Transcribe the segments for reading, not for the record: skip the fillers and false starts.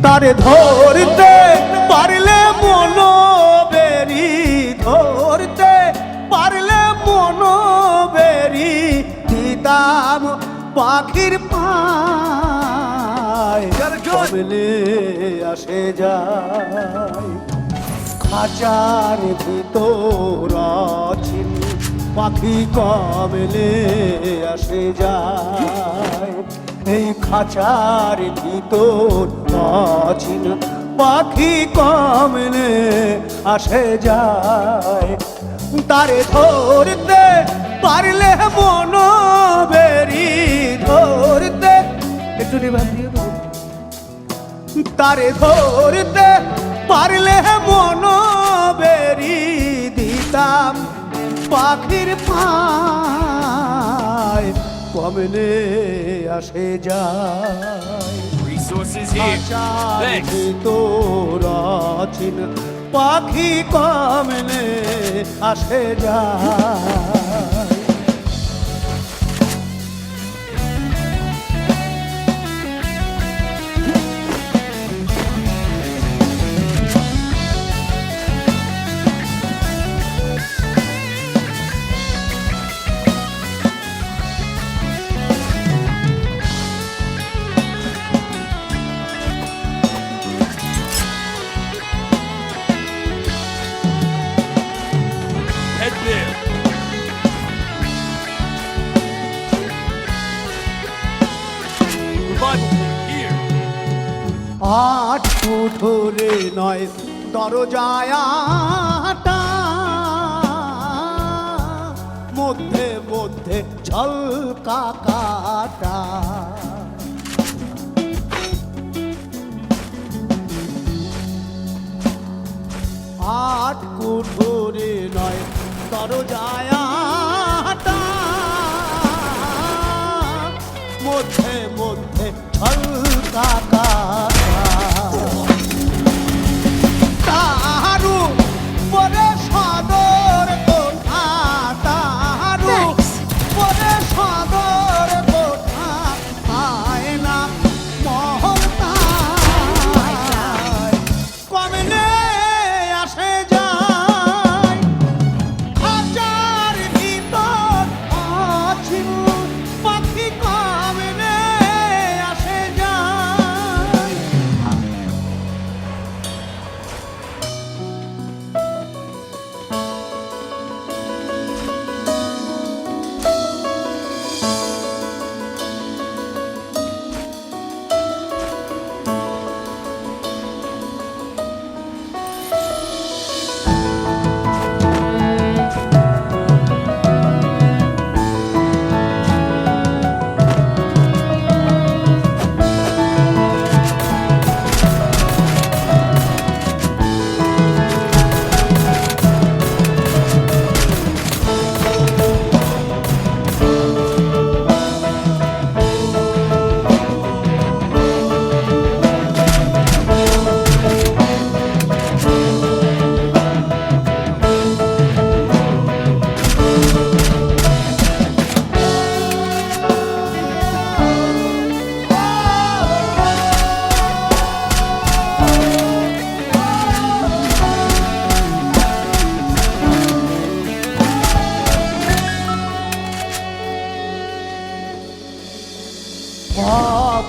তারে ধরতে পারলে মনো বেরি, ধরতে পারলে মনো বেরি দিতাম পাখির পায়, কমলে আসে যায় খাঁচার ভিতর আছিন পাখি, কমলে আসে যায় এই খাঁচার ভিতর আছিন পাখি, কমলে আসে যায় তারে ধরতে পারলে মনো বেরি, ধরতে একটু নিবান দিয়ে দেবো, তারে ধরতে পারলে মনো বেরি দিতাম পাখির পায়, কমলে আসে যায় Resources here. Thanks. তোর আছিন পাখি, কমলে আসে যায় Head there. Revival point here. আট ধরে নয় দরজায় আটা, মধ্যে মধ্যে ঝলকা কাটা, আট কুঠোরে নয় দরজায় আটা, মধ্যে মধ্যে ঝলকা কাটা, তাহারু পরে সদর কোঠা, তাহারু পরে সদর কোঠা, আয়না মহল তাই, কমলে আসে যায় খাঁচার ভিতর আছিন পাখি, কমলে আসে যায়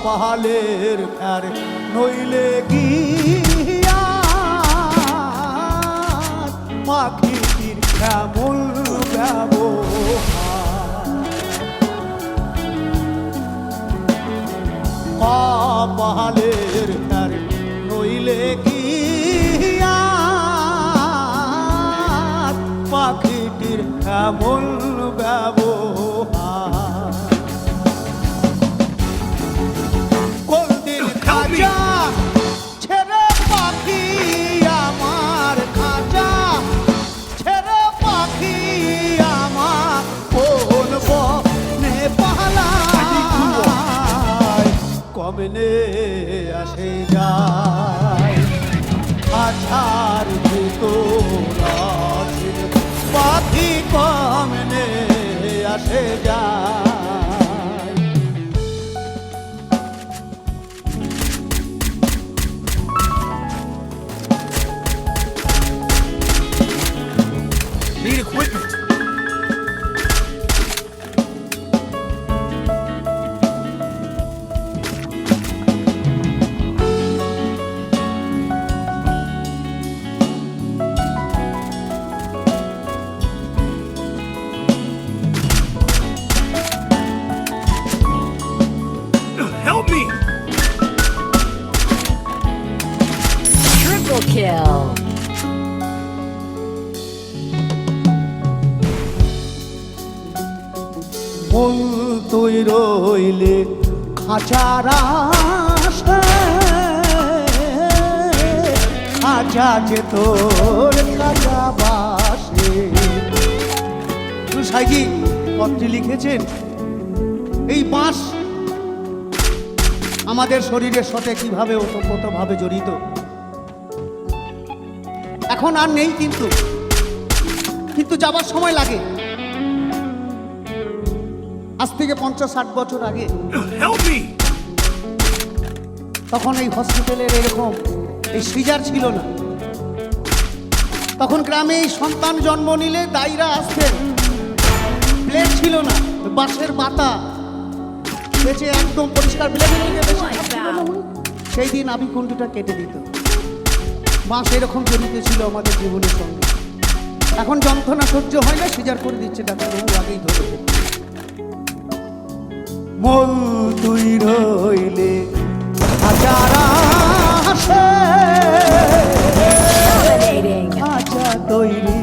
পাহালের ফের নইলে গিয়া পাখিটির কেমন ব্যবহার, পাহালের ফের নইলে গিয়া পাখিটির কেমন ব্যবহার, কোনদিন খাঁচা ছেড়ে পাখি আমার, খাঁচা ছেড়ে পাখি আমার কোন বনে পালায়, কমলে আসে যায় খাঁচার ভিতর আছিন পাখি, কমলে আসে যায় Triple kill. মন তুই রইলে খাঁচারা খাঁচা যে তোর খাঁচা বাসে। সাইজি পত্রে লিখেছেন এই বাঁশ আমাদের শরীরের সাথে কিভাবে ওতপ্রোতভাবে জড়িত। এখন আর নেই, কিন্তু যাবার সময় লাগে। আজ থেকে 50-60 বছর আগে Help me! তখন এই হসপিটালের এরকম এই সিজার ছিল না। তখন গ্রামে এই সন্তান জন্ম নিলে দাইরা আসতেন, ব্লেড ছিল না, বাঁশের বাতা বেঁচে একদম পরিষ্কার ব্লেড নিয়ে সেই দিন আবিকুণ্ডটা কেটে দিত। বাঁশ এরকম জড়িত ছিল আমাদের জীবনের সঙ্গে। এখন যন্ত্রণা সহ্য হয় না, সিজার করে দিচ্ছে ডাক্তারবাবু আগেই ধরে। মন তুই রইলে হাজারা Dominating. কাঁচা তৈরি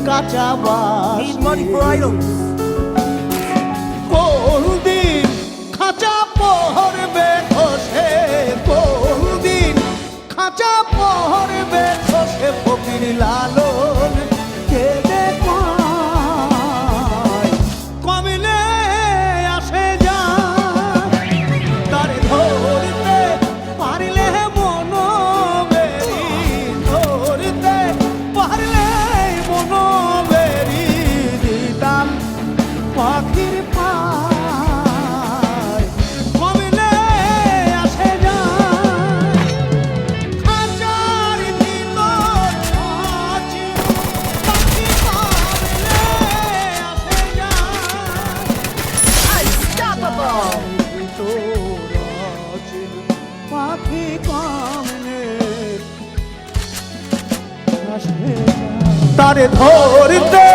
কাঁচা বাস কোন দিন খাঁচা পড়বে খসে, কোন দিন খাঁচা পড়বে খসে। ফকির লালন কেঁদে কয় কমলে আসে যা তার ধরতে পারলে মন বেরি, ধরতে পারলে মন বেরি দিতাম পাখির পায় কমলে আসে যা খাঁচার ভিতর আছে পাখি কমলে আসে যা Unstoppable. পাখি কমলে তারে ধরতে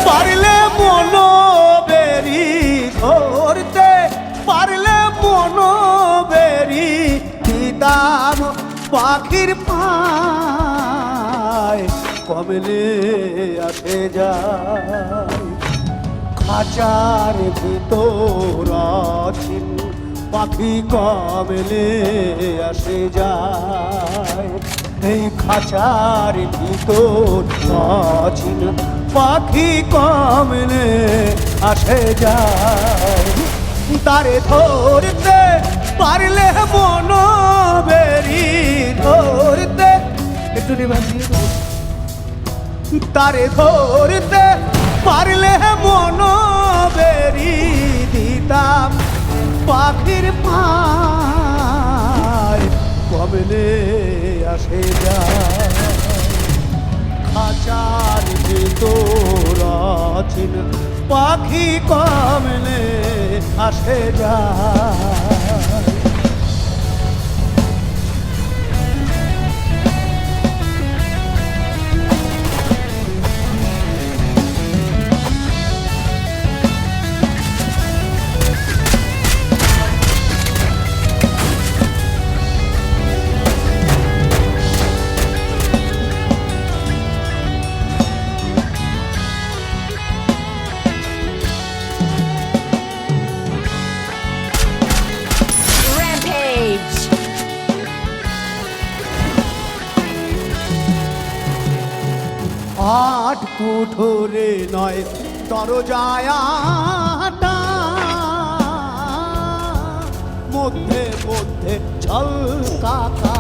পারলে মন বেরি, ধরতে পারলে মন বেরি দিতাম পাখির পায় কমলে আসে যায়। খাঁচার ভিতর আছেন পাখি কমলে আসে যায়। এই খাঁচার ভিতর আছেন পাখি কমলে আসে যায়। তারে ধরতে পারলে মন বেরি, ধরতে একটু নিবাসী তারে ধরতে পারলে মন বেরি দিতাম পাখির পায় কমলে আসে যায়। খাঁচার ভিতর আছেন পাখি কমলে আসে যায়। Rampage. আট কুঠোরে নয় দরজায় আটা, মধ্যে মধ্যে ঝলকাকা